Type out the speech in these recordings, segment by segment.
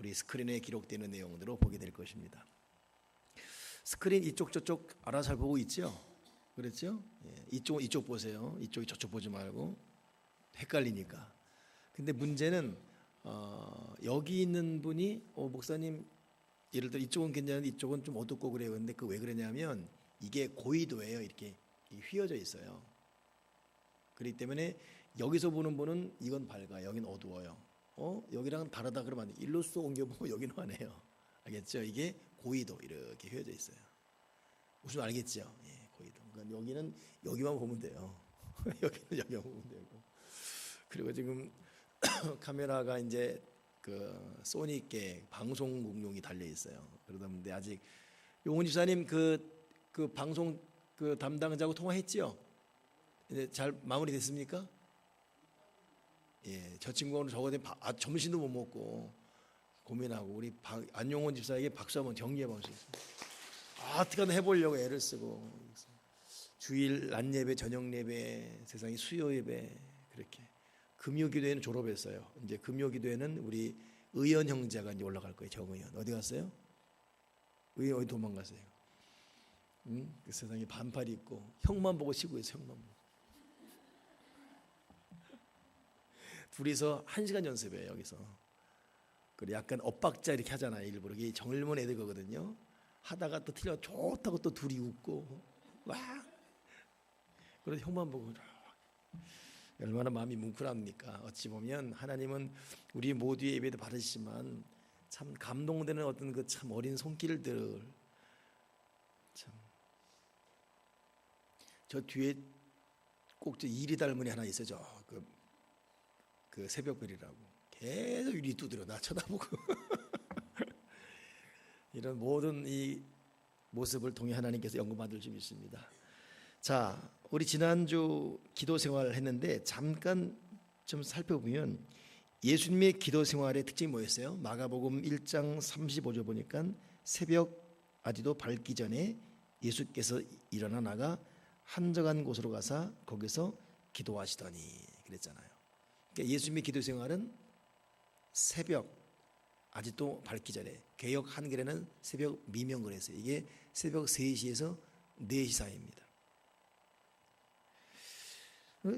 우리 스크린에 기록되는 내용대로 보게 될 것입니다. 스크린 이쪽 저쪽 알아 잘 보고 있죠? 그랬죠? 예, 이쪽 보세요. 이쪽이 저쪽 보지 말고 헷갈리니까. 근데 문제는 여기 있는 분이 목사님 예를 들어 이쪽은 괜찮은데 이쪽은 좀 어둡고 그래요. 근데 그 왜 그러냐면 이게 고위도예요. 이렇게 휘어져 있어요. 그렇기 때문에 여기서 보는 분은 이건 밝아, 여긴 어두워요. 여기랑 다르다 그러면 일로서 옮겨보고 여기는 하네요. 알겠죠? 이게 고위도 이렇게 휘어져 있어요. 무슨 알겠죠? 예, 고위도. 그러니까 여기는 여기만 보면 돼요. 여기는 여기만 보면 되고. 그리고 지금 카메라가 이제 그 소니께 방송국용이 달려 있어요. 그러다 보는데 아직 용훈 집사님 그 방송 그 담당자하고 통화했죠? 이제 잘 마무리됐습니까? 예, 저 친구가 오늘 저거 때문에 점심도 못 먹고 고민하고 우리 안용훈 집사에게 박수 한번 격려해 보시겠습니다. 어떻게든 해보려고 애를 쓰고 주일 낮 예배, 저녁 예배, 세상에 수요 예배 그렇게. 금요기도회는 졸업했어요. 이제 금요기도회는 우리 의원 형제가 이제 올라갈 거예요. 정의원 어디 갔어요? 의원 어디 도망갔어요? 그 세상에 반팔이 있고 형만 보고 쉬고 있어요. 형만 보고. 둘이서 1시간 연습해요. 여기서. 그리고 약간 엇박자 이렇게 하잖아요. 일부러 이게 젊은 애들 거거든요. 하다가 또 틀려 좋다고 또 둘이 웃고 와. 그래서 형만 보고 얼마나 마음이 뭉클합니까? 어찌 보면 하나님은 우리 모두의 예배도 받으시지만 참 감동되는 어떤 그 참 어린 손길들 참. 저 뒤에 꼭 저 이리 닮은이 하나 있어요. 그 새벽별이라고 계속 유리 두드려 나 쳐다보고 이런 모든 이 모습을 통해 하나님께서 영광받을 줄 믿습니다. 자, 우리 지난주 기도 생활을 했는데 잠깐 좀 살펴보면 예수님의 기도 생활의 특징이 뭐였어요? 마가복음 1장 35절 보니까 새벽 아직도 밝기 전에 예수께서 일어나 나가 한적한 곳으로 가사 거기서 기도하시더니 그랬잖아요. 그러니까 예수님의 기도 생활은 새벽 아직도 밝기 전에 개역 한글에는 새벽 미명 그랬어요. 이게 새벽 3시에서 4시 사이입니다.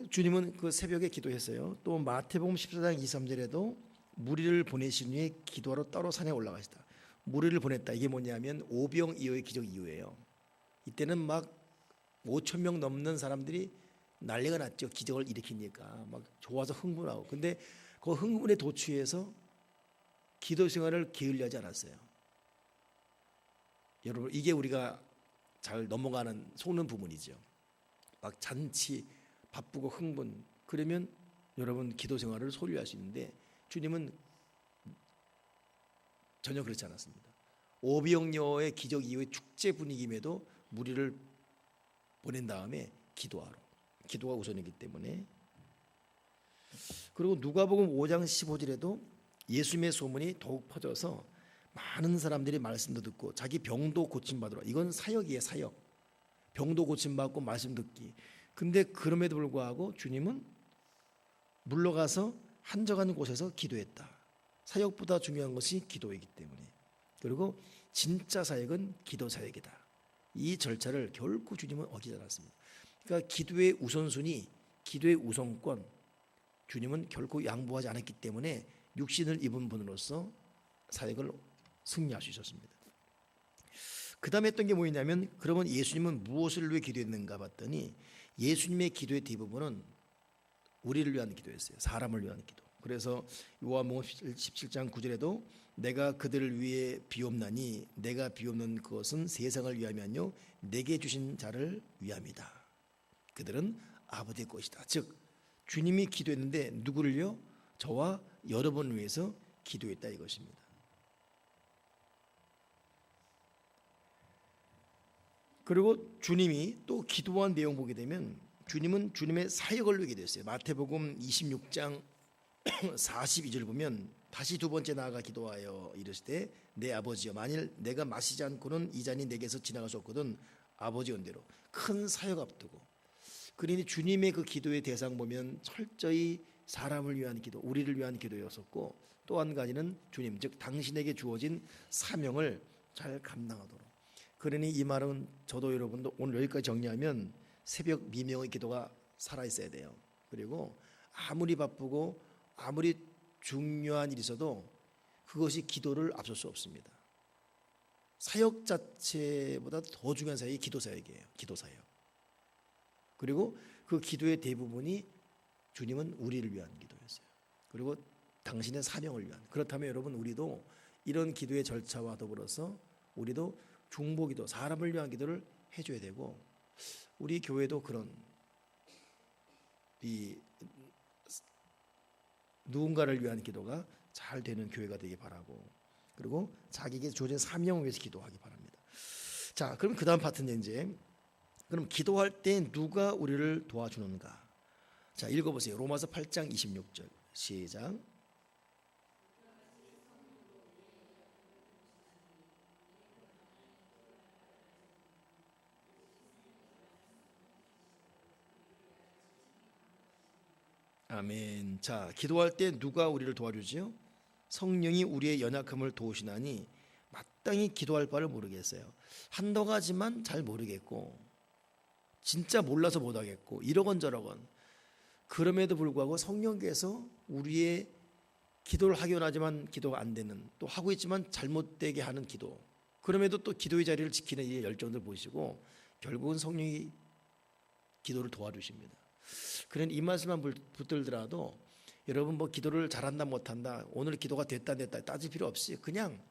주님은 그 새벽에 기도했어요. 또 마태복음 14장 23절에도 무리를 보내신 후에 기도하러 따로 산에 올라가시다. 무리를 보냈다. 이게 뭐냐면 오병이어의 기적 이후예요. 이때는 막 5천 명 넘는 사람들이 난리가 났죠. 기적을 일으키니까 막 좋아서 흥분하고. 근데 그 흥분에 도취해서 기도 생활을 게을리하지 않았어요. 여러분 이게 우리가 잘 넘어가는 속는 부분이죠. 막 잔치 바쁘고 흥분 그러면 여러분 기도 생활을 소홀히 할 수 있는데 주님은 전혀 그렇지 않았습니다. 오병이어의 기적 이후에 축제 분위기임에도 무리를 보낸 다음에 기도가 우선이기 때문에. 그리고 누가복음 5장 15절에도 예수님의 소문이 더욱 퍼져서 많은 사람들이 말씀도 듣고 자기 병도 고침받으러. 이건 사역이에요. 사역. 병도 고침받고 말씀 듣기. 근데 그럼에도 불구하고 주님은 물러가서 한적한 곳에서 기도했다. 사역보다 중요한 것이 기도이기 때문에. 그리고 진짜 사역은 기도 사역이다. 이 절차를 결코 주님은 어기지 않았습니다. 그러니까 기도의 우선순위, 기도의 우선권 주님은 결코 양보하지 않았기 때문에 육신을 입은 분으로서 사역을 승리할 수 있었습니다. 그 다음에 했던 게 뭐였냐면 그러면 예수님은 무엇을 위해 기도했는가 봤더니 예수님의 기도의 대부분은 우리를 위한 기도였어요. 사람을 위한 기도. 그래서 요한복음 17장 9절에도 내가 그들을 위해 비옵나니 내가 비옵는 그것은 세상을 위함이 아니요 내게 주신 자를 위함이다. 그들은 아버지의 것이다. 즉 주님이 기도했는데 누구를요? 저와 여러분을 위해서 기도했다 이것입니다. 그리고 주님이 또 기도한 내용 보게 되면 주님은 주님의 사역을 위해 기도했어요. 마태복음 26장 42절 보면 다시 두 번째 나아가 기도하여 이르시되 내 아버지여 만일 내가 마시지 않고는 이 잔이 내게서 지나갈 수 없거든 아버지 은대로. 큰 사역 앞두고. 그러니 주님의 그 기도의 대상 보면 철저히 사람을 위한 기도, 우리를 위한 기도였었고 또 한 가지는 주님, 즉 당신에게 주어진 사명을 잘 감당하도록. 그러니 이 말은 저도 여러분도 오늘 여기까지 정리하면 새벽 미명의 기도가 살아있어야 돼요. 그리고 아무리 바쁘고 아무리 중요한 일이 있어도 그것이 기도를 앞설 수 없습니다. 사역 자체보다 더 중요한 사역이 기도 사역이에요. 기도 사역. 그리고 그 기도의 대부분이 주님은 우리를 위한 기도였어요. 그리고 당신의 사명을 위한. 그렇다면 여러분, 우리도 이런 기도의 절차와 더불어서 우리도 중보기도, 사람을 위한 기도를 해줘야 되고, 우리 교회도 그런 이 누군가를 위한 기도가 잘 되는 교회가 되길 바라고, 그리고 자기에게 주어진 사명을 위해서 기도하기 바랍니다. 자, 그럼 그 다음 파트는 이제, 그럼 기도할 때 누가 우리를 도와주는가? 자, 읽어보세요. 로마서 8장 26절 시작. 아멘. 자, 기도할 때 누가 우리를 도와주지요? 성령이 우리의 연약함을 도우시나니 마땅히 기도할 바를 모르겠어요. 한다고 하지만 잘 모르겠고, 진짜 몰라서 못하겠고, 이러건저러건. 그럼에도 불구하고 성령께서 우리의 기도를 하긴 하지만 기도가 안 되는, 또 하고 있지만 잘못되게 하는 기도, 그럼에도 또 기도의 자리를 지키는 이 열정들 보시고 결국은 성령이 기도를 도와주십니다. 그런 이 말씀만 붙들더라도 여러분 뭐 기도를 잘한다 못한다, 오늘 기도가 됐다 안 됐다 따질 필요 없이 그냥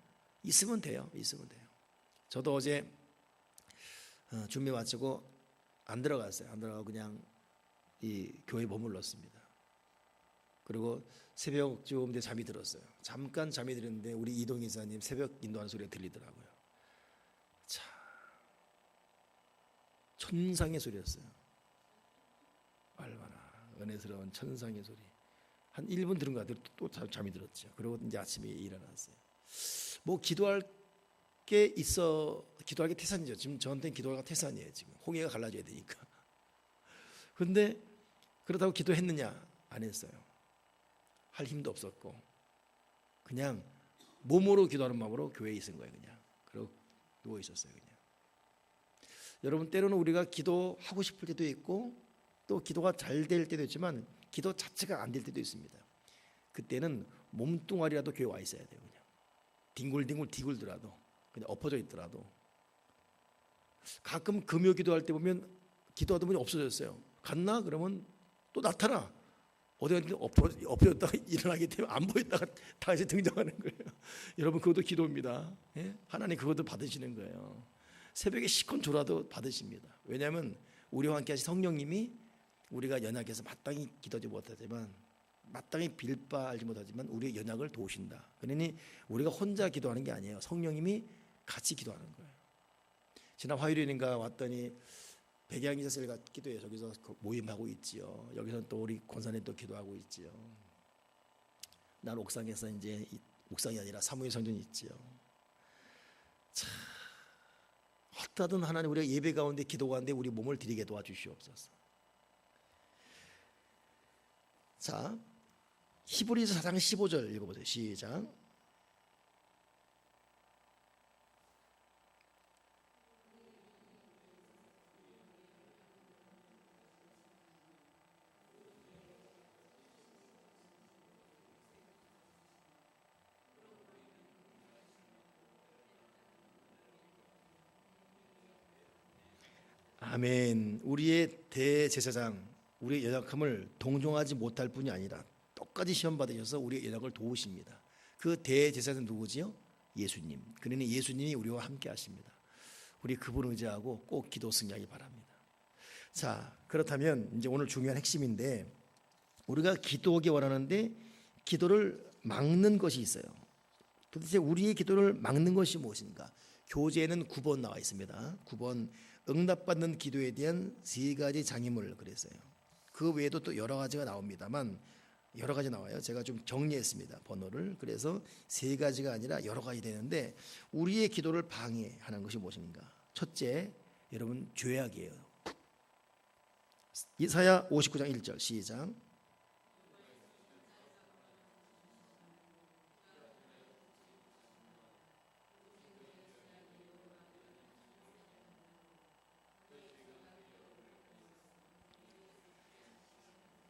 있으면 돼요. 있으면 돼요. 저도 어제 준비 마치고 안 들어갔어요. 안 들어가고 그냥 이 교회에 머물렀습니다. 그리고 새벽쯤 돼 잠이 들었어요. 잠깐 잠이 들었는데 우리 이동 이사님 새벽 인도하는 소리가 들리더라고요. 자, 천상의 소리였어요. 얼마나 은혜스러운 천상의 소리. 한 1분 들은 것 같아요. 또 잠이 들었죠. 그리고 이제 아침에 일어났어요. 뭐 기도할 게 있어, 기도할 게 태산이죠. 지금 저한테는 기도가 태산이에요. 지금 홍해가 갈라져야 되니까. 근데 그렇다고 기도했느냐? 안 했어요. 할 힘도 없었고 그냥 몸으로 기도하는 마음으로 교회에 있은 거예요. 그냥. 그리고 누워 있었어요. 그냥. 여러분, 때로는 우리가 기도하고 싶을 때도 있고 또 기도가 잘 될 때도 있지만 기도 자체가 안 될 때도 있습니다. 그때는 몸뚱아리라도 교회 와 있어야 돼요. 그냥 뒹굴뒹굴 디굴더라도, 그냥 엎어져 있더라도. 가끔 금요 기도할 때 보면 기도하다 보니 없어졌어요. 갔나? 그러면 또 나타나. 어디 갔는데 엎어졌다가 일어나기 때문에 안 보였다가 다시 등장하는 거예요. 여러분, 그것도 기도입니다. 예? 하나님 그것도 받으시는 거예요. 새벽에 시컨 졸아도 받으십니다. 왜냐하면 우리와 함께 하신 성령님이 우리가 연약해서 마땅히 기도하지 못하지만, 마땅히 빌 바 알지 못하지만 우리의 연약을 도우신다. 그러니 우리가 혼자 기도하는 게 아니에요. 성령님이 같이 기도하는 거예요. 지난 화요일인가 왔더니 백양이사슬 기도해요. 저기서 모임하고 있지요. 여기서 또 우리 권사님 또 기도하고 있지요. 난 옥상에서 이제 옥상이 아니라 사무엘 성전이 있지요. 참, 어떠든 하나님 우리가 예배 가운데 기도 가운데 우리 몸을 드리게 도와주시옵소서. 자, 히브리서 4장 15절 읽어보세요. 시작. 아멘. 우리의 대제사장, 우리의 연약함을 동정하지 못할 뿐이 아니라 똑같이 시험 받으셔서 우리의 연약을 도우십니다. 그 대제사장은 누구지요? 예수님. 그러니 예수님이 우리와 함께 하십니다. 우리 그분을 의지하고 꼭 기도 승리하기 바랍니다. 자, 그렇다면 이제 오늘 중요한 핵심인데, 우리가 기도하기 원하는데 기도를 막는 것이 있어요. 도대체 우리의 기도를 막는 것이 무엇인가? 교재에는 9번 나와 있습니다. 9번, 응답받는 기도에 대한 3가지 장애물 그랬어요. 그 외에도 또 여러 가지가 나옵니다만, 여러 가지 나와요. 제가 좀 정리했습니다, 번호를. 그래서 3가지가 아니라 여러 가지 되는데, 우리의 기도를 방해하는 것이 무엇인가? 첫째, 여러분, 죄악이에요. 이사야 59장 1절 시작.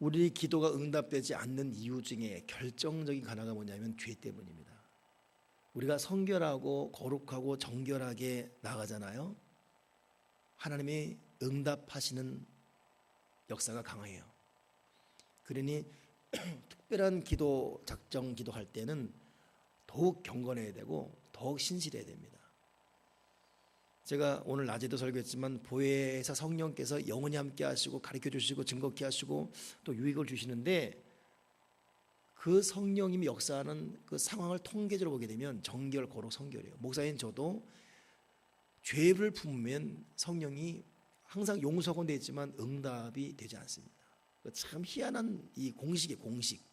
우리 기도가 응답되지 않는 이유 중에 결정적인 하나가 뭐냐면 죄 때문입니다. 우리가 성결하고 거룩하고 정결하게 나가잖아요. 하나님이 응답하시는 역사가 강해요. 그러니 특별한 기도, 작정 기도할 때는 더욱 경건해야 되고 더욱 신실해야 됩니다. 제가 오늘 낮에도 설교했지만 보혜사 성령께서 영원히 함께 하시고 가르쳐 주시고 증거케 하시고 또 유익을 주시는데, 그 성령님이 역사하는 그 상황을 통계적으로 보게 되면 정결, 거룩, 성결이에요. 목사인 저도 죄를 품으면 성령이 항상 용서하곤 되지만 응답이 되지 않습니다. 참 희한한 이 공식이에요, 공식.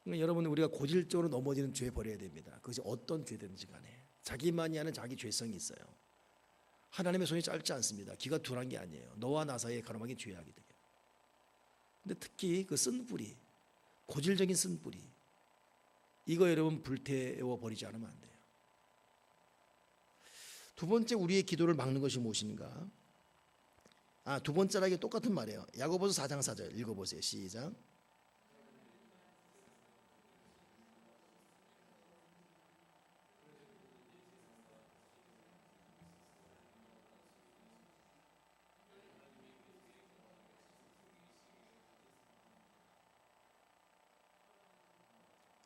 그러니까 여러분, 우리가 고질적으로 넘어지는 죄 버려야 됩니다. 그것이 어떤 죄든지 간에 자기만이 하는 자기 죄성이 있어요. 하나님의 손이 짧지 않습니다. 기가 둔한 게 아니에요. 너와 나 사이에 가로막힌 죄악이돼요. 근데 특히 그 쓴뿌리, 고질적인 쓴뿌리, 이거 여러분 불태워 버리지 않으면 안 돼요. 두 번째, 우리의 기도를 막는 것이 무엇인가? 두 번째랑 똑같은 말이에요. 야고보서 4장 4절 읽어보세요. 시작.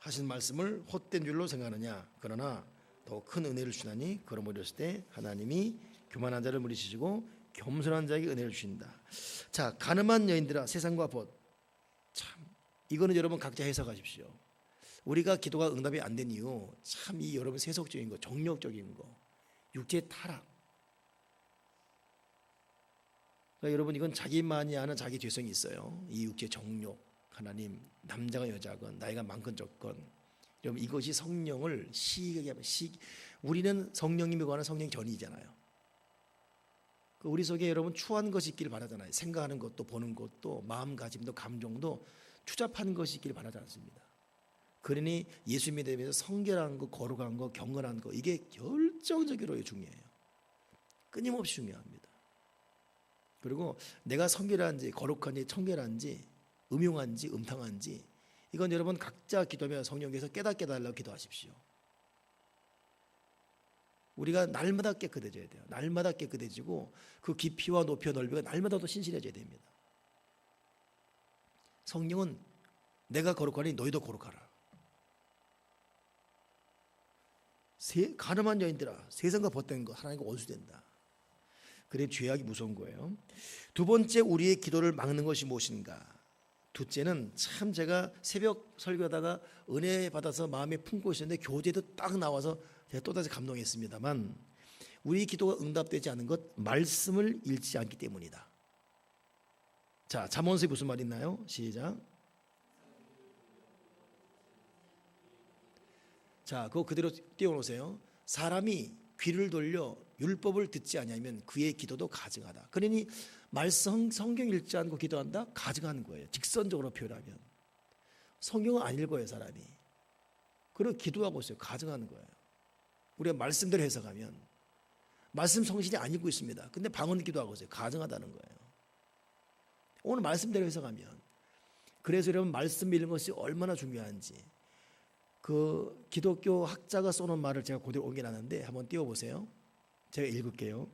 하신 말씀을 헛된 줄로 생각하느냐? 그러나 더 큰 은혜를 주나니 그러므로 이랬을 때 하나님이 교만한 자를 물리치시고 겸손한 자에게 은혜를 주신다. 자, 가늠한 여인들아 세상과 벗. 참 이거는 여러분 각자 해석하십시오. 우리가 기도가 응답이 안 된 이유, 참 이 여러분 세속적인 거, 정욕적인 거, 육체의 타락. 그러니까 여러분, 이건 자기만이 아는 자기 죄성이 있어요. 이 육체 정욕, 하나님, 남자가 여자건 나이가 많건 적건, 여러분 이것이 성령을 시기하게 하면 우리는 성령님에 관한 성령 전이잖아요. 우리 속에 여러분 추한 것이 있기를 바라잖아요. 생각하는 것도, 보는 것도, 마음가짐도, 감정도 추잡한 것이 있기를 바라지 않습니다. 그러니 예수 믿으면서 성결한 거, 거룩한 거, 경건한 거, 이게 결정적으로 중요해요. 끊임없이 중요합니다. 그리고 내가 성결한지, 거룩한지, 청결한지, 음흉한지, 음탕한지, 이건 여러분 각자 기도하며 성령께서 깨닫게 달라고 기도하십시오. 우리가 날마다 깨끗해져야 돼요. 날마다 깨끗해지고 그 깊이와 높이와 넓이가 날마다 더 신실해져야 됩니다. 성령은 내가 거룩하니 너희도 거룩하라. 가늠한 여인들아 세상과 벗된 것 하나님과 원수된다. 그래 죄악이 무서운 거예요. 두 번째, 우리의 기도를 막는 것이 무엇인가? 둘째는 참 제가 새벽 설교하다가 은혜 받아서 마음에 품고 있었는데 교재도 딱 나와서 제가 또다시 감동했습니다만, 우리 기도가 응답되지 않은 것, 말씀을 읽지 않기 때문이다. 자, 잠언서에 무슨 말이 있나요? 시작. 자, 그거 그대로 띄워놓으세요. 사람이 귀를 돌려 율법을 듣지 아니하면 그의 기도도 가증하다. 그러니 말씀, 성경 읽지 않고 기도한다? 가증하는 거예요. 직선적으로 표현하면. 성경을 안 읽어요, 사람이. 그리고 기도하고 있어요. 가증하는 거예요. 우리가 말씀대로 해석하면 말씀 성실히 안 읽고 있습니다. 근데 방언 기도하고 있어요. 가증하다는 거예요. 오늘 말씀대로 해석하면. 그래서 여러분, 말씀 읽는 것이 얼마나 중요한지, 그 기독교 학자가 써놓은 말을 제가 그대로 옮겨놨는데 한번 띄워보세요. 제가 읽을게요.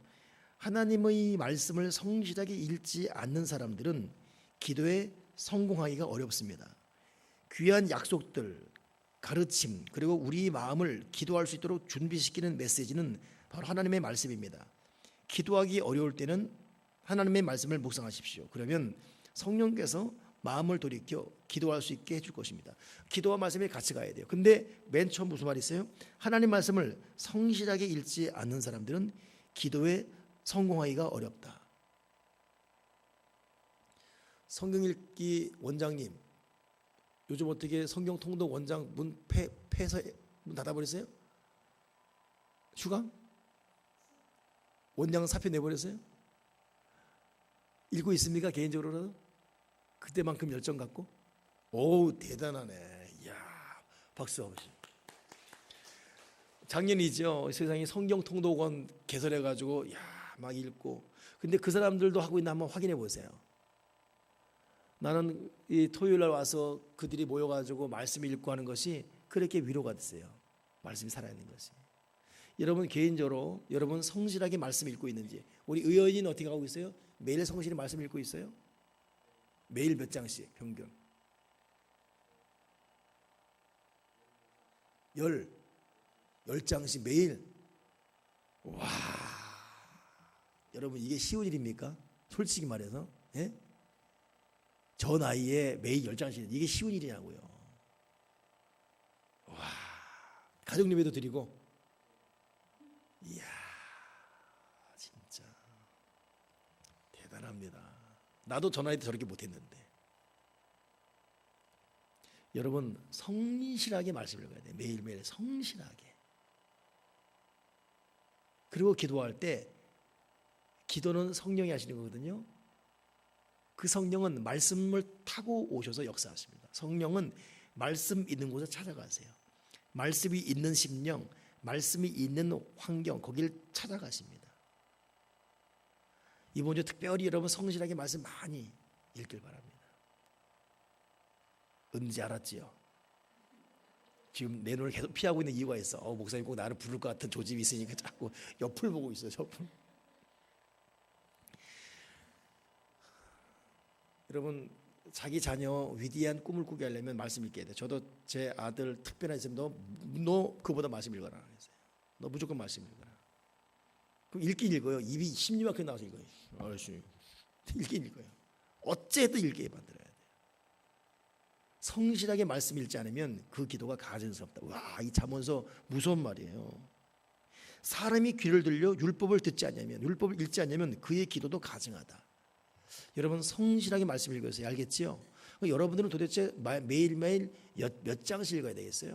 하나님의 말씀을 성실하게 읽지 않는 사람들은 기도에 성공하기가 어렵습니다. 귀한 약속들, 가르침, 그리고 우리 마음을 기도할 수 있도록 준비시키는 메시지는 바로 하나님의 말씀입니다. 기도하기 어려울 때는 하나님의 말씀을 묵상하십시오. 그러면 성령께서 마음을 돌이켜 기도할 수 있게 해줄 것입니다. 기도와 말씀이 같이 가야 돼요. 근데 맨 처음 무슨 말이 있어요? 하나님 말씀을 성실하게 읽지 않는 사람들은 기도에 성공하기가 어렵다. 성경 읽기 원장님, 요즘 어떻게 성경 통독 원장 문 폐서 문 닫아버렸어요? 휴가? 원장 사표 내버렸어요? 읽고 있습니까? 개인적으로라도? 그때만큼 열정 갖고? 오, 대단하네. 이야, 박수 한번. 작년이죠. 세상에 성경 통독원 개설해가지고 막 읽고. 근데 그 사람들도 하고 있나 한번 확인해 보세요. 나는 이 토요일 날 와서 그들이 모여가지고 말씀 읽고 하는 것이 그렇게 위로가 됐어요. 말씀이 살아있는 것이. 여러분 개인적으로 여러분 성실하게 말씀 읽고 있는지, 우리 의원이는 어떻게 하고 있어요? 매일 성실히 말씀 읽고 있어요? 매일 몇 장씩 평균? 10장씩 매일? 와, 여러분 이게 쉬운 일입니까? 솔직히 말해서. 예? 저 나이에 매일 10장씩 이게 쉬운 일이냐고요. 와, 가족 예배도 드리고. 이야, 진짜 대단합니다. 나도 저 나이 때 저렇게 못했는데. 여러분 성실하게 말씀을 읽어야 돼요. 매일매일 성실하게. 그리고 기도할 때, 기도는 성령이 하시는 거거든요. 그 성령은 말씀을 타고 오셔서 역사하십니다. 성령은 말씀 있는 곳에 찾아가세요. 말씀이 있는 심령, 말씀이 있는 환경, 거기를 찾아가십니다. 이번 주 특별히 여러분 성실하게 말씀 많이 읽길 바랍니다. 은지 알았지요? 지금 내 눈을 계속 피하고 있는 이유가 있어. 목사님 꼭 나를 부를 것 같은 조짐이 있으니까 자꾸 옆을 보고 있어요. 옆을. 여러분 자기 자녀 위대한 꿈을 꾸게 하려면 말씀 읽게 돼. 저도 제 아들 특별한 있으면 너 그보다 말씀 읽어라 그랬어요. 너 무조건 말씀 읽어라. 그럼 읽긴 읽어요. 입이 심리만큼 나와서 읽어요. 아이씨, 읽긴 읽어요. 어쨌든 읽게 만들어야 돼. 성실하게 말씀 읽지 않으면 그 기도가 가증스럽다. 와, 이 잠언서 무서운 말이에요. 사람이 귀를 들려 율법을 듣지 않냐면, 율법을 읽지 않냐면 그의 기도도 가증하다. 여러분 성실하게 말씀 읽으세요. 알겠지요? 여러분들은 도대체 매일매일 몇 장씩 읽어야 되겠어요?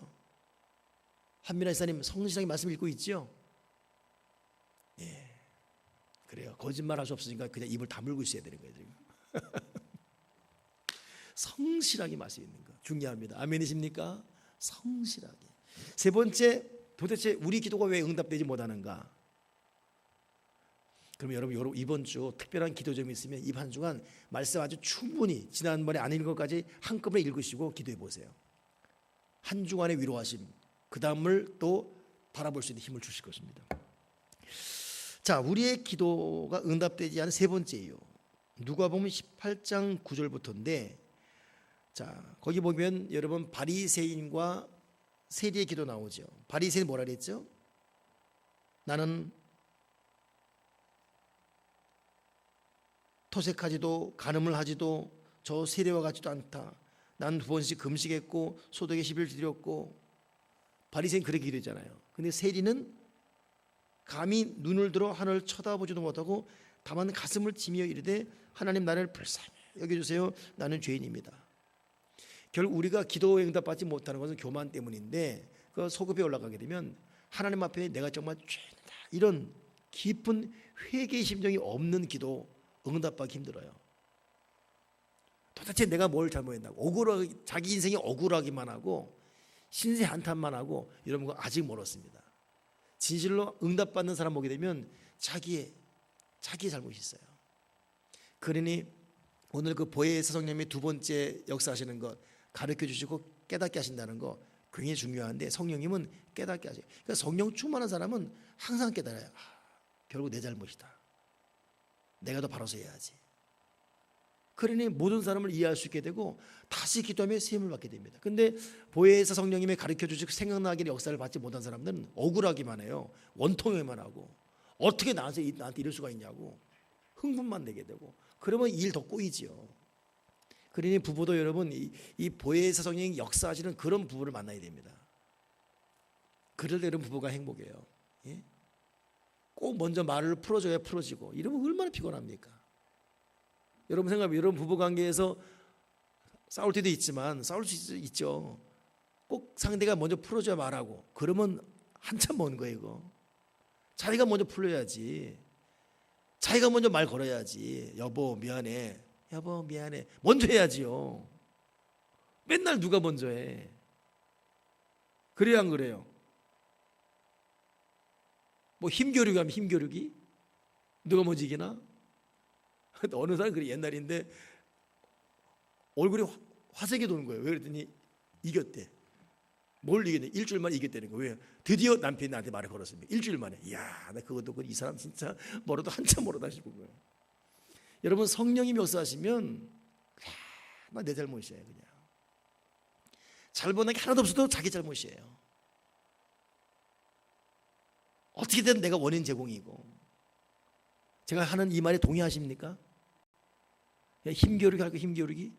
한민아 이사님 성실하게 말씀 읽고 있지요? 예, 그래요. 거짓말할 수 없으니까 그냥 입을 다물고 있어야 되는 거예요 지금. 성실하게 말씀 읽는 거 중요합니다. 아멘이십니까? 성실하게. 세 번째, 도대체 우리 기도가 왜 응답되지 못하는가? 그럼 여러분 이번 주 특별한 기도 점이 있으면 이 한 주간 말씀 아주 충분히 지난번에 안 읽은 것까지 한꺼번에 읽으시고 기도해 보세요. 한 주간의 위로하심, 그 다음을 또 바라볼 수 있는 힘을 주실 것입니다. 자, 우리의 기도가 응답되지 않은 세 번째 이유, 누가복음 18장 9절부터인데, 자 거기 보면 여러분 바리새인과 세리의 기도 나오죠. 바리새인 뭐라 그랬죠? 나는 토색하지도 간음을 하지도 저 세리와 같지도 않다. 난 2번씩 금식했고 소득의 10일 드렸고. 바리새인 그렇게 기도했잖아요. 근데 세리는 감히 눈을 들어 하늘을 쳐다보지도 못하고 다만 가슴을 치며 이르되 하나님 나를 불쌍히 여겨주세요. 나는 죄인입니다. 결국 우리가 기도에 응답받지 못하는 것은 교만 때문인데, 그 소급에 올라가게 되면 하나님 앞에 내가 정말 죄인이다, 이런 깊은 회개의 심정이 없는 기도 응답받기 힘들어요. 도대체 내가 뭘 잘못했나고 자기 인생이 억울하기만 하고 신세 한탄만 하고 이런 거 아직 멀었습니다. 진실로 응답받는 사람 보게 되면 자기의 잘못이 있어요. 그러니 오늘 그 보혜사 성령님이 두 번째 역사하시는 것, 가르쳐 주시고 깨닫게 하신다는 거 굉장히 중요한데, 성령님은 깨닫게 하세요. 그러니까 성령 충만한 사람은 항상 깨달아요. 결국 내 잘못이다. 내가 더 바로서 해야지. 그러니 모든 사람을 이해할 수 있게 되고 다시 기도하며 세움을 받게 됩니다. 근데 보혜사 성령님의 가르쳐 주시고 생각나게 역사를 받지 못한 사람들은 억울하기만 해요. 원통하기만 하고 어떻게 나한테 이럴 수가 있냐고 흥분만 내게 되고, 그러면 일 더 꼬이지요. 그러니 부부도 여러분 이 보혜사 성령이 역사하시는 그런 부부를 만나야 됩니다. 그럴 때 여러분 부부가 행복해요. 예? 꼭 먼저 말을 풀어줘야 풀어지고, 이러면 얼마나 피곤합니까? 여러분 생각해보면 여러분 부부관계에서 싸울 때도 있지만, 싸울 수 있죠. 꼭 상대가 먼저 풀어줘야 말하고, 그러면 한참 먼 거예요. 이거 자기가 먼저 풀어야지. 자기가 먼저 말 걸어야지. 여보 미안해, 여보 미안해, 먼저 해야지요. 맨날 누가 먼저 해? 그래야 안 그래요? 뭐 힘겨루기 하면 힘겨루기? 누가 먼저 이기나? 어느 사람 그래 옛날인데 얼굴이 화색이 도는 거예요. 왜 그랬더니 이겼대. 뭘 이겼냐? 일주일 만에 이겼다는 거예요. 왜? 드디어 남편이 나한테 말을 걸었습니다. 일주일 만에. 이야, 나 그것도 이 사람 진짜 멀어도 한참 멀어다 싶은 거예요. 여러분, 성령이 역사하시면 그냥 내 잘못이에요. 그냥 잘못한 게 하나도 없어도 자기 잘못이에요. 어떻게든 내가 원인 제공이고. 제가 하는 이 말에 동의하십니까? 힘겨루기 할까? 힘겨루기?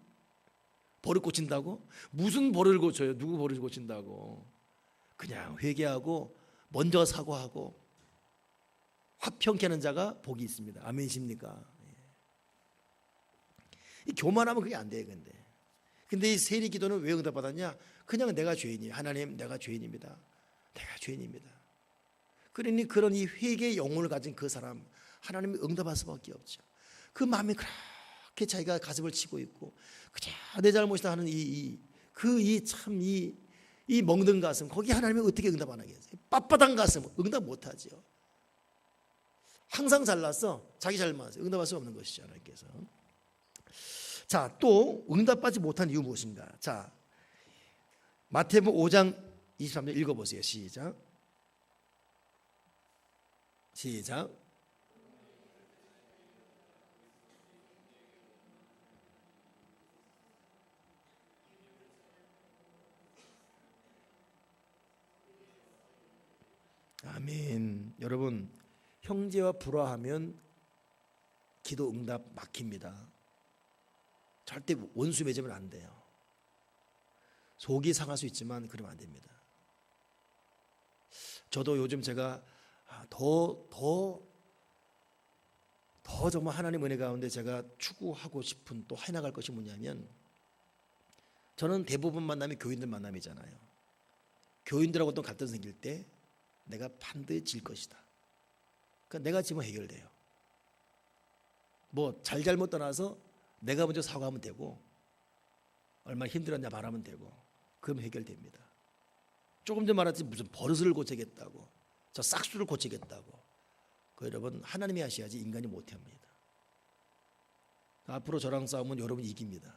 버릇 고친다고? 무슨 버릇을 고쳐요? 누구 버릇을 고친다고? 그냥 회개하고 먼저 사과하고 화평케 하는 자가 복이 있습니다. 아멘이십니까? 이 교만하면 그게 안 돼요. 근데 이 세리 기도는 왜 응답받았냐? 그냥 내가 죄인이에요. 하나님, 내가 죄인입니다. 내가 죄인입니다. 그러니 그런 이 회개의 영혼을 가진 그 사람, 하나님이 응답할 수밖에 없죠. 그 마음이 그렇게 자기가 가슴을 치고 있고 그저 내 잘못이다 하는 이 멍든 가슴, 거기 하나님이 어떻게 응답 안 하겠어요? 빳빳한 가슴 응답 못하죠. 항상 잘났어, 자기 잘만 응답할 수 없는 것이죠. 하나님께서. 자, 또 응답받지 못한 이유 무엇인가? 자, 마태복음 5장 23절 읽어보세요. 시작. 아멘. 여러분, 형제와 불화하면 기도 응답 막힙니다. 절대 원수 맺으면 안 돼요. 속이 상할 수 있지만 그러면 안 됩니다. 저도 요즘 제가 더 정말 하나님 은혜 가운데 제가 추구하고 싶은 또 해나갈 것이 뭐냐면, 저는 대부분 만남이 교인들 만남이잖아요. 교인들하고 또 갈등 생길 때 내가 반드시 질 것이다. 그러니까 내가 지면 해결돼요. 뭐 잘못 떠나서 내가 먼저 사과하면 되고, 얼마나 힘들었냐 말하면 되고, 그러면 해결됩니다. 조금 전 말했지 무슨 버릇을 고치겠다고, 저 싹수를 고치겠다고, 그 여러분 하나님이 하셔야지 인간이 못합니다. 앞으로 저랑 싸우면 여러분이 이깁니다.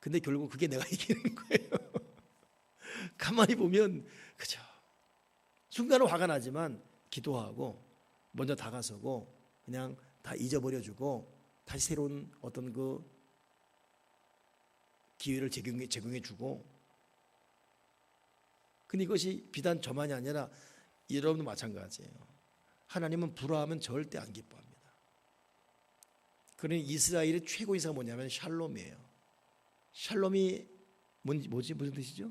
근데 결국 그게 내가 이기는 거예요. 가만히 보면 그죠. 순간은 화가 나지만 기도하고 먼저 다가서고 그냥 다 잊어버려주고 다시 새로운 어떤 그 기회를 제공해주고. 근데 이것이 비단 저만이 아니라 여러분도 마찬가지예요. 하나님은 불화하면 절대 안 기뻐합니다. 그러니 이스라엘의 최고 인사가 뭐냐면 샬롬이에요. 샬롬이 무슨 뜻이죠?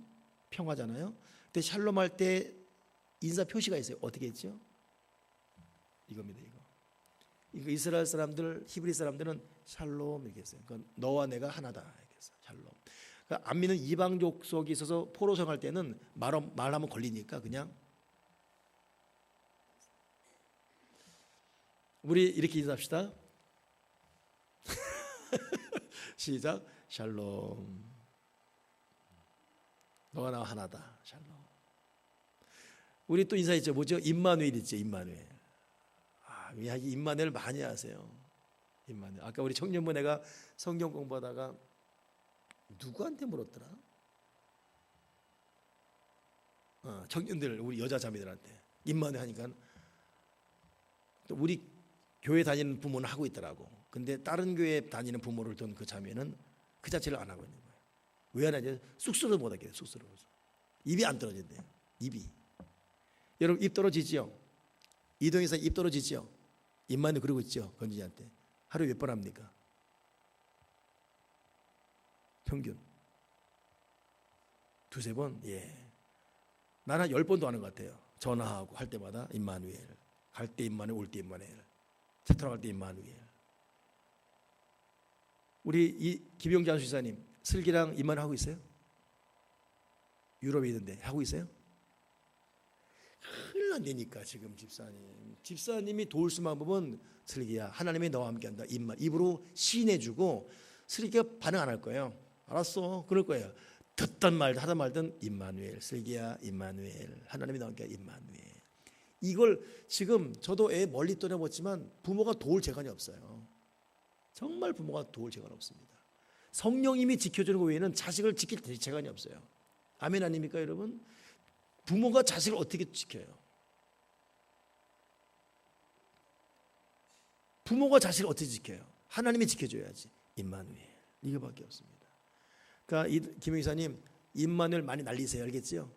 평화잖아요. 근데 샬롬할 때 인사 표시가 있어요. 어떻게 했죠? 이겁니다. 이거 이스라엘 사람들, 히브리 사람들은 샬롬 이렇게 했어요. 그러니까 너와 내가 하나다 이렇게 했어요. 샬롬. 그러니까 안 믿는 이방 족속이 있어서 포로 생활할 때는 말하면 걸리니까 그냥 우리 이렇게 인사합시다. 시작. 샬롬. 너와 나와 하나다. 샬롬. 우리 또 인사했죠. 뭐죠? 임마누엘 있죠. 임마누엘. 임마누엘 많이 하세요. 임마누엘. 아까 우리 청년부 내가 성경 공부하다가 누구한테 물었더라? 청년들, 우리 여자 자매들한테 임마누엘 하니까 또 우리 교회 다니는 부모는 하고 있더라고. 근데 다른 교회 다니는 부모를 둔 그 자매는 그 자체를 안 하고 있는 거예요. 왜 안 하냐? 쑥스러워 못하게. 쑥스러워서 입이 안 떨어진대요. 입이. 여러분 입 떨어지지요? 이동에서 입 떨어지지요? 입만 그러고 있죠. 건진이한테 하루에 몇 번 합니까? 평균 두세 번? 예. 나는 10번도 하는 것 같아요. 전화하고 할 때마다 임마누엘, 갈 때 임마누엘, 올 때 임마누엘, 차 타러 갈 때 임마누엘. 우리 이 김용자 수사님 슬기랑 임마누엘 하고 있어요? 유럽에 있는데 하고 있어요? 큰일 난다니까 지금 집사님이 도울 수만 보면 슬기야 하나님이 너와 함께한다. 입으로 시인해주고 슬기가 반응 안 할 거예요. 알았어 그럴 거예요. 듣던 말든 하던 말든 임마누엘, 슬기야 임마누엘, 하나님이 너와 함께 임마누엘. 이걸 지금 저도 애 멀리 떠내봤지만 부모가 도울 재간이 없어요. 정말 부모가 도울 재간 없습니다. 성령님이 지켜주는 것 외에는 자식을 지킬 재간이 없어요. 아멘 아닙니까 여러분? 부모가 자식을 어떻게 지켜요? 부모가 자식을 어떻게 지켜요? 하나님이 지켜줘야지. 임마누엘 이거밖에 없습니다. 그러니까 김 의사님 임마누엘 많이 날리세요. 알겠지요?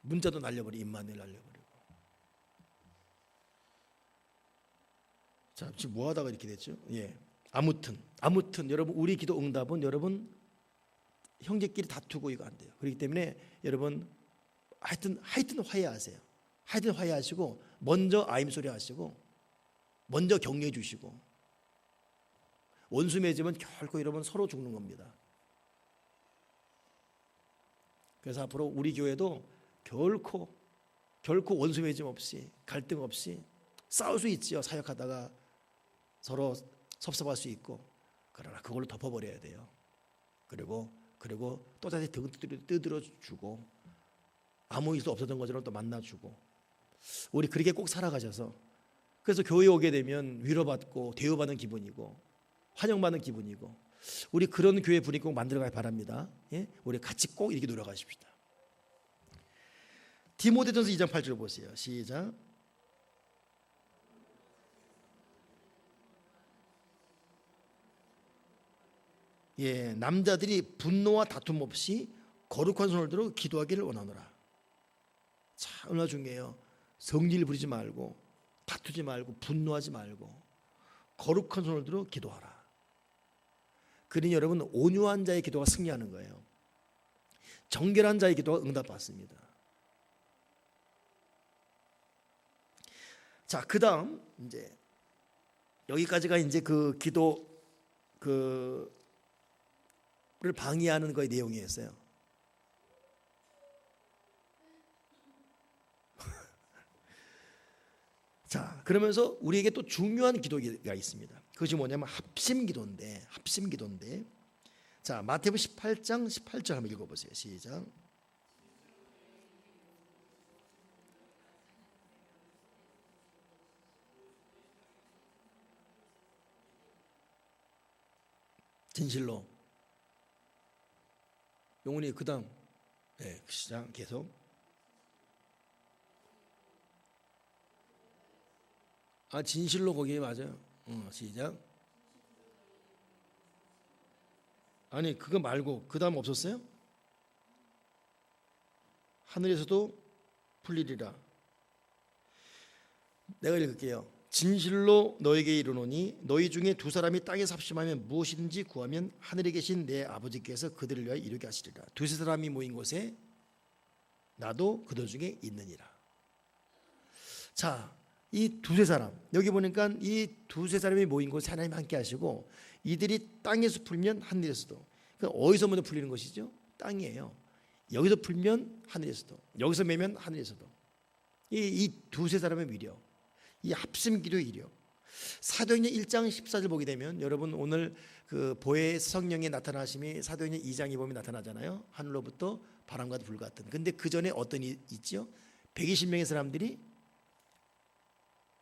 문자도 날려버리 임마누엘 날려버리고. 자 지금 뭐 하다가 이렇게 됐죠? 예. 아무튼 여러분 우리 기도 응답은 여러분 형제끼리 다투고 이거 안 돼요. 그렇기 때문에 여러분 하여튼 화해하세요. 하여튼 화해하시고 먼저 아임소리 하시고 먼저 격려해 주시고 원수 맺으면 결코 여러분 서로 죽는 겁니다. 그래서 앞으로 우리 교회도 결코 원수 맺음 없이 갈등 없이 싸울 수 있지요. 사역하다가 서로 섭섭할 수 있고 그러나 그걸로 덮어버려야 돼요. 그리고 또다시 등 두드려 주고 아무 일도 없었던 것처럼 또 만나주고 우리 그렇게 꼭 살아가셔서 그래서 교회 오게 되면 위로받고 대우받는 기분이고 환영받는 기분이고 우리 그런 교회 분위기 꼭 만들어가야 바랍니다. 예? 우리 같이 꼭 이렇게 노력하십시다. 디모데전서 2장 8절 보세요. 시작. 예, 남자들이 분노와 다툼 없이 거룩한 손을 들어 기도하기를 원하노라. 참 얼마나 중요해요. 성질 부리지 말고 다투지 말고 분노하지 말고 거룩한 손을 들어 기도하라. 그러니 여러분 온유한 자의 기도가 승리하는 거예요. 정결한 자의 기도가 응답받습니다. 자, 그다음 이제 여기까지가 이제 그 기도 를 방해하는 거의 내용이었어요. 자, 그러면서 우리에게 또 중요한 기도가 있습니다. 그것이 뭐냐면 합심기도인데 자, 마태복음 18장 18절 한번 읽어보세요. 시작. 진실로 영훈이 그 다음 시작 계속. 진실로 거기에 맞아요. 시작. 아니 그거 말고 그 다음 없었어요? 하늘에서도 풀리리라. 내가 읽을게요. 진실로 너에게 이르노니 너희 중에 두 사람이 땅에서 합심하면 무엇이든지 구하면 하늘에 계신 내 아버지께서 그들을 위하여 이루게 하시리라. 두세 사람이 모인 곳에 나도 그들 중에 있느니라. 자, 이 두세 사람 여기 보니까 이 두세 사람이 모인 곳에 하나님 함께 하시고 이들이 땅에서 풀면 하늘에서도. 그러니까 어디서 먼저 풀리는 것이죠? 땅이에요. 여기서 풀면 하늘에서도, 여기서 매면 하늘에서도. 이 두세 사람의 위력, 이 합심기도의 이력. 사도행전 1장 14절 보게 되면 여러분 오늘 그 보혜 성령의 나타나심이 사도행전 2장에 보면 나타나잖아요. 하늘로부터 바람과 불 같은. 근데 그 전에 어떤 일이 있죠? 120명의 사람들이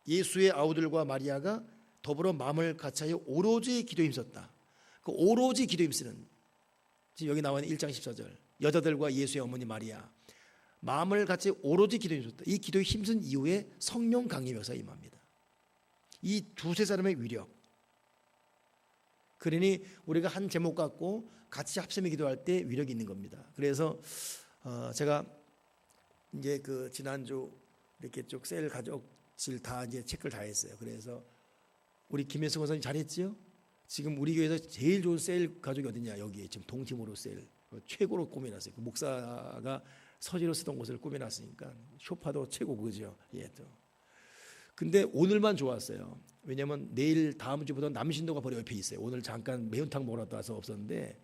예수의 아우들과 마리아가 더불어 마음을 같이하여 오로지 기도에 힘썼다. 그 오로지 기도에 힘쓰는, 지금 여기 나와 있는 1장 14절 여자들과 예수의 어머니 마리아 마음을 같이 오로지 기도에 힘썼다. 이 기도에 힘쓴 이후에 성령 강림 역사가 임합니다. 이 두세 사람의 위력. 그러니 우리가 한 제목 갖고 같이 합심해 기도할 때 위력이 있는 겁니다. 그래서 제가 이제 그 지난주 이렇게 쭉 셀 가족실 다 이제 체크를 다 했어요. 그래서 우리 김혜승 원사님 잘했지요? 지금 우리 교회에서 제일 좋은 셀 가족이 어디냐? 여기에 지금 동팀으로 셀 최고로 꾸며놨어요. 그 목사가 서재로 쓰던 곳을 꾸며놨으니까 쇼파도 최고 그죠? 예, 또. 근데 오늘만 좋았어요. 왜냐면 내일 다음 주부터 남신도가 바로 옆에 있어요. 오늘 잠깐 매운탕 먹으러 와서 없었는데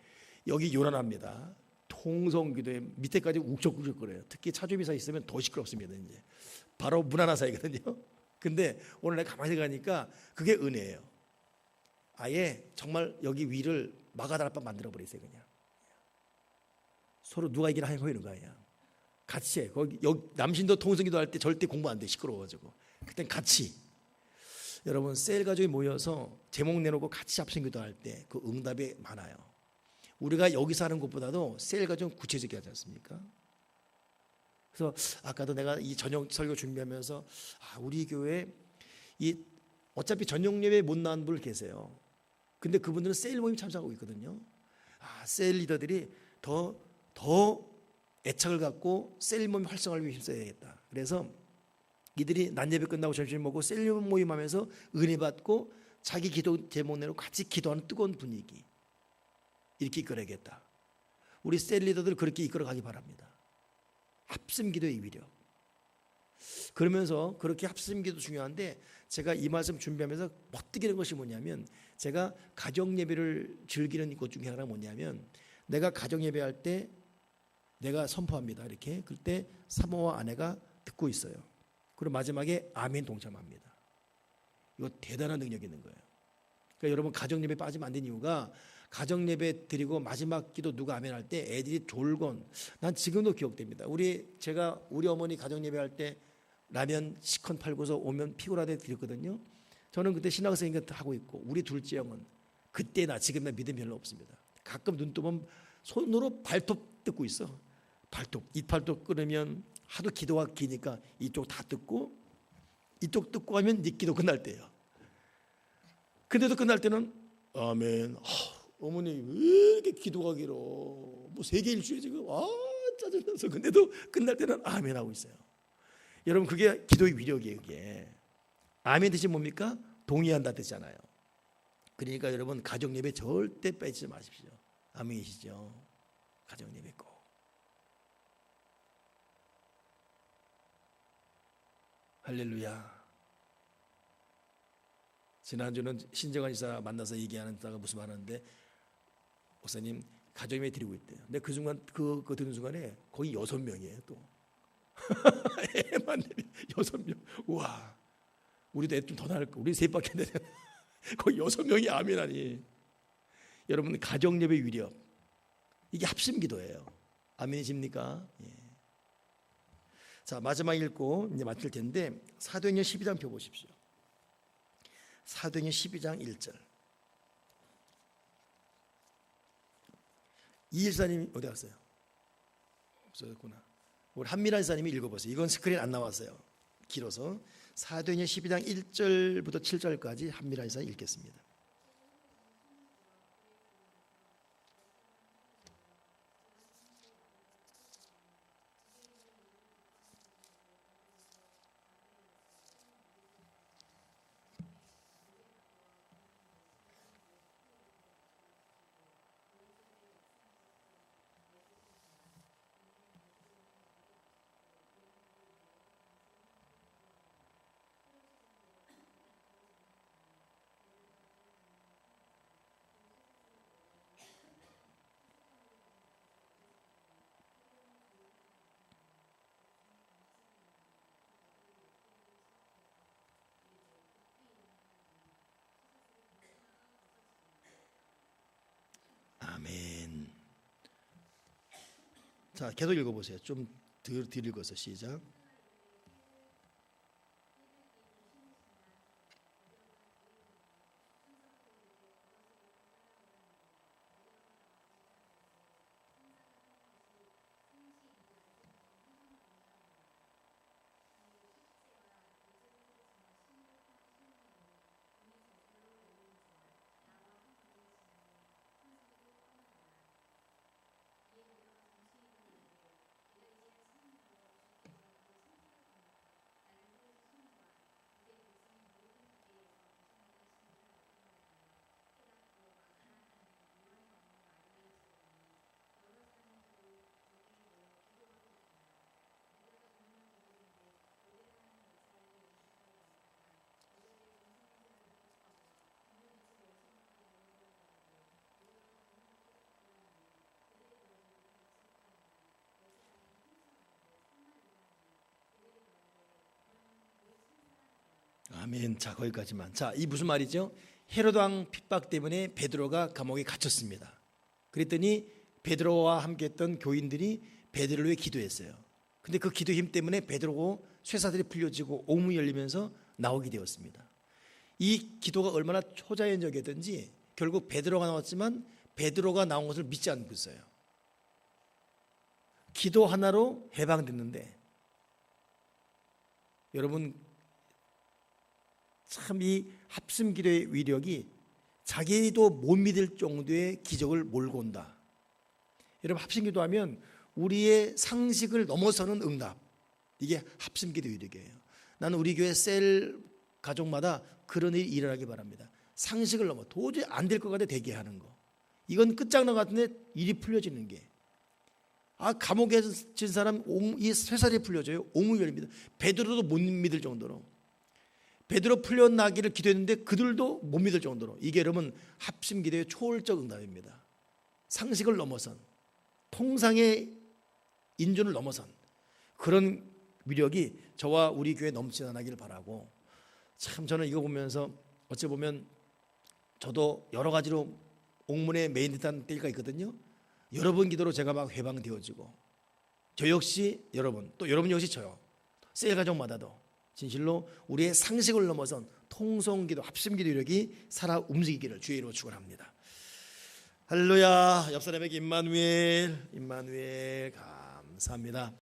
여기 요란합니다. 통성기도에 밑에까지 욱적욱적거려요. 특히 차주비사 있으면 더 시끄럽습니다. 이제 바로 문 하나 사이거든요. 근데 오늘 내가 가만히 가니까 그게 은혜예요. 아예 정말 여기 위를 마가다락방 만들어 버리세요. 그냥 서로 누가 이기나 하고 이런 거 아니야. 같이 해. 거기 여기 남신도 통성기도 할 때 절대 공부 안 돼. 시끄러워가지고. 그땐 같이. 여러분 셀 가족이 모여서 제목 내놓고 같이 합심기도 할 때 그 응답이 많아요. 우리가 여기서 하는 것보다도 셀가 좀 구체적이지 하지 않습니까? 그래서 아까도 내가 이 저녁 설교 준비하면서 우리 교회 이 어차피 저녁 예배 못 나온 분들 계세요. 근데 그분들은 셀 모임 참석하고 있거든요. 셀 리더들이 더 애착을 갖고 셀 모임 활성화를 위해 힘써야겠다. 그래서 이들이 낮 예배 끝나고 점심 먹고 셀 모임하면서 은혜 받고 자기 기도 제목 내로 같이 기도하는 뜨거운 분위기 이렇게 이끌어야겠다. 우리 셀 리더들 그렇게 이끌어가기 바랍니다. 합심 기도의 위력. 그러면서 그렇게 합심 기도 중요한데 제가 이 말씀 준비하면서 버티는 것이 뭐냐면 제가 가정 예배를 즐기는 것 중에 하나가 뭐냐면 내가 가정 예배할 때 내가 선포합니다. 이렇게 그때 사모와 아내가 듣고 있어요. 그리고 마지막에 아멘 동참합니다. 이거 대단한 능력이 있는 거예요. 그러니까 여러분 가정 예배 빠지면 안 되는 이유가 가정 예배 드리고 마지막 기도 누가 아멘 할 때 애들이 졸곤 난 지금도 기억됩니다. 제가 우리 어머니 가정 예배할 때 라면 시컨 팔고서 오면 피곤하다 드렸거든요. 저는 그때 신학생인가 하고 있고 우리 둘째 형은 그때나 지금이나 믿음 별로 없습니다. 가끔 눈 뜨면 손으로 발톱 뜯고 있어. 이 발톱 끊으면 하도 기도가 기니까 이쪽 다 뜯고 이쪽 뜯고 하면 네 기도 끝날 때예요. 근데도 끝날 때는 아멘. 어머니 왜 이렇게 기도가 길어? 뭐 세계 일주에 지금 짜증나서 근데도 끝날 때는 아멘 하고 있어요. 여러분 그게 기도의 위력이에요. 그게 아멘 뜻이 뭡니까? 동의한다 뜻이잖아요. 그러니까 여러분 가정 예배 절대 빼지 마십시오. 아멘이시죠? 가정 예배 꼭. 할렐루야. 지난주는 신정환 이사 만나서 얘기하다가 무슨 말 하는데 목사님 가정 예배 드리고 있대요. 근데 그 순간 그 듣는 순간에 거의 6명이에요 또. 애만 6명. 우와. 우리도 애 좀 더 낳을 거. 우리 셋밖에 안 되잖아. 거의 6명이 아멘하니. 여러분 가정 예배 위력. 이게 합심 기도예요. 아멘이십니까? 예. 자, 마지막 읽고 이제 마칠 텐데 사도행전 12장 펴 보십시오. 사도행전 12장 1절. 이일사님 어디 갔어요? 없어졌구나. 우리 한미란 사님이 읽어보세요. 이건 스크린 안 나왔어요. 길어서 사도행전 12장 1절부터 7절까지 한미란 이사 읽겠습니다. 아멘. 자, 계속 읽어보세요. 좀 덜 읽어서 시작. 아멘. 자, 거기까지만. 자, 이 무슨 말이죠? 헤로드 왕 핍박 때문에 베드로가 감옥에 갇혔습니다. 그랬더니 베드로와 함께했던 교인들이 베드로를 위해 기도했어요. 근데 그 기도 힘 때문에 베드로고 쇠사들이 풀려지고 옥문이 열리면서 나오게 되었습니다. 이 기도가 얼마나 초자연적이었든지 결국 베드로가 나왔지만 베드로가 나온 것을 믿지 않고 있어요. 기도 하나로 해방됐는데, 여러분 참 이 합심 기도의 위력이 자기도 못 믿을 정도의 기적을 몰고 온다. 여러분 합심 기도하면 우리의 상식을 넘어서는 응답, 이게 합심 기도 위력이에요. 나는 우리 교회 셀 가족마다 그런 일이 일어나기 바랍니다. 상식을 넘어 도저히 안 될 것 같아 되게 하는 거, 이건 끝장난 것 같은데 일이 풀려지는 게, 감옥에 진 사람 이 쇠살이 풀려져요. 옹이 열립니다. 베드로도 못 믿을 정도로, 베드로 풀려나기를 기도했는데 그들도 못 믿을 정도로, 이게 여러분 합심 기도의 초월적 응답입니다. 상식을 넘어선, 통상의 인준을 넘어선 그런 위력이 저와 우리 교회에 넘쳐나기를 바라고, 참 저는 이거 보면서 어찌 보면 저도 여러 가지로 옥문에 매인됐다는 때가 있거든요. 여러분 기도로 제가 막 해방되어지고, 저 역시 여러분, 또 여러분 역시 저요, 셀 가족마다도 진실로 우리의 상식을 넘어선 통성기도, 합심기도 이력이 살아 움직이기를 주의 이름으로 축원합니다. 할렐루야. 옆 사람에게 임마누엘, 임마누엘, 감사합니다.